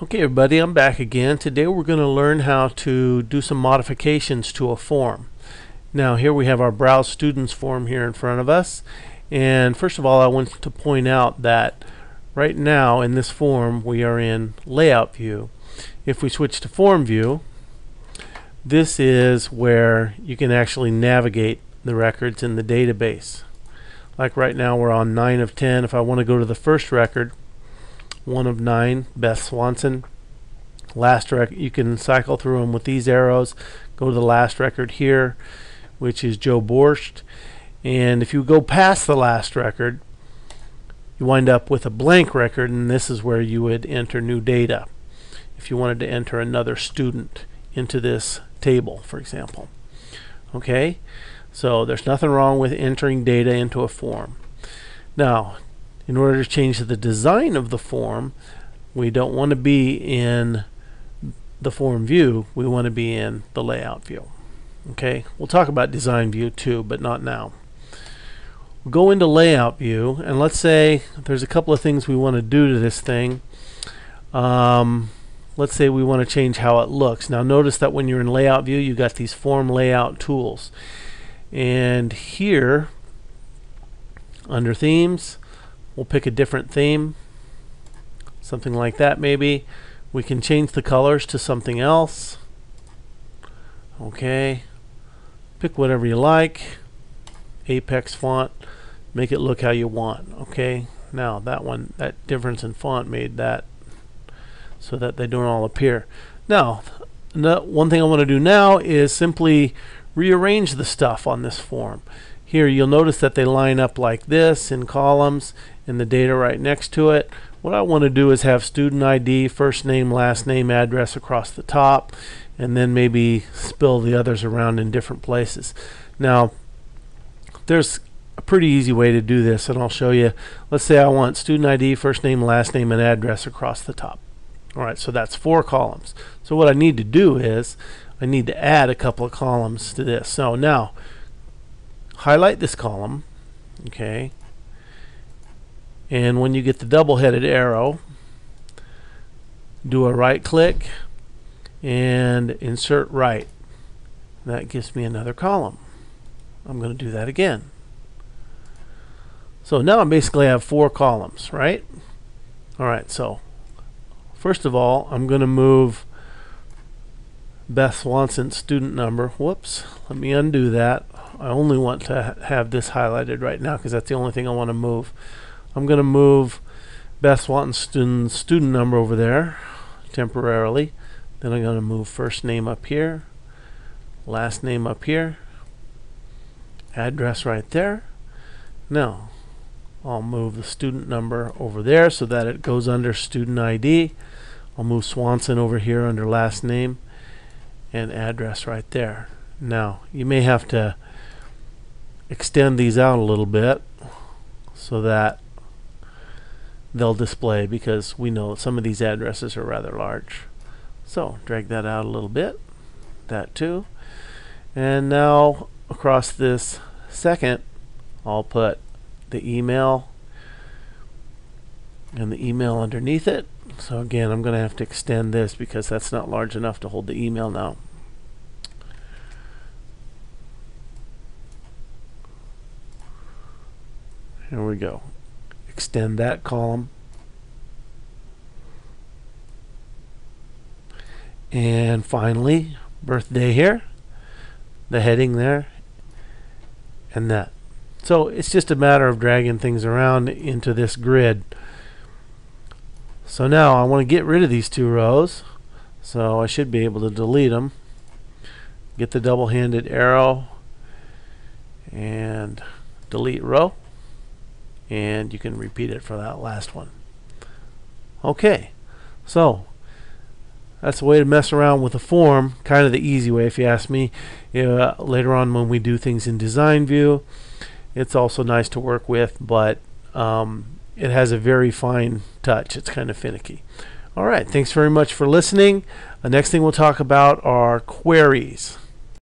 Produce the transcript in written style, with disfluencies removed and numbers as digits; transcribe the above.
Okay everybody, I'm back again. Today we're going to learn how to do some modifications to a form. Now here we have our Browse Students form here in front of us, and first of all I want to point out that right now in this form we are in Layout View. If we switch to Form View, this is where you can actually navigate the records in the database. Like right now we're on 9 of 10. If I want to go to the first record, 1 of 9, Beth Swanson. Last record, you can cycle through them with these arrows. Go to the last record here, which is Joe Borscht. And if you go past the last record, you wind up with a blank record, and this is where you would enter new data. If you wanted to enter another student into this table, for example. Okay, so there's nothing wrong with entering data into a form. Now, in order to change the design of the form, we don't want to be in the form view, we want to be in the layout view. Okay, we'll talk about design view too, but not now. We'll go into layout view, and let's say there's a couple of things we want to do to this thing. Let's say we want to change how it looks. Now notice that when you're in layout view, you got these form layout tools, and here under themes, we'll pick a different theme, something like that maybe. We can change the colors to something else. Okay, pick whatever you like. Apex font, make it look how you want. Okay, now that difference in font made that so that they don't all appear. Now, one thing I want to do now is simply rearrange the stuff on this form. Here you'll notice that they line up like this in columns and the data right next to it. What I want to do is have student ID, first name, last name, address across the top, and then maybe spill the others around in different places. Now there's a pretty easy way to do this, and I'll show you. Let's say I want student ID, first name, last name, and address across the top. Alright, so that's 4 columns. So what I need to do is I need to add a couple of columns to this. So now highlight this column, okay, and when you get the double-headed arrow, do a right click and insert right. That gives me another column. I'm going to do that again. So now I basically have 4 columns, right? Alright, so first of all I'm going to move Beth Swanson's student number. Whoops, let me undo that. I only want to have this highlighted right now because that's the only thing I want to move. I'm going to move Beth Swanson's student number over there temporarily. Then I'm going to move first name up here, last name up here, address right there. Now I'll move the student number over there so that it goes under student ID. I'll move Swanson over here under last name and address right there. Now you may have to extend these out a little bit so that they'll display, because we know some of these addresses are rather large. So drag that out a little bit, that too, and now across this second I'll put the email and the email underneath it. So again, I'm going to have to extend this because that's not large enough to hold the email now. Here we go. Extend that column. And finally, birthday here, the heading there, and that. So it's just a matter of dragging things around into this grid. So now I want to get rid of these 2 rows, so I should be able to delete them. Get the double-handed arrow and delete row, and you can repeat it for that last one. Okay, so that's the way to mess around with a form, kind of the easy way if you ask me. Later on when we do things in design view, it's also nice to work with, but it has a very fine touch. It's kind of finicky. Alright, thanks very much for listening. The next thing we'll talk about are queries.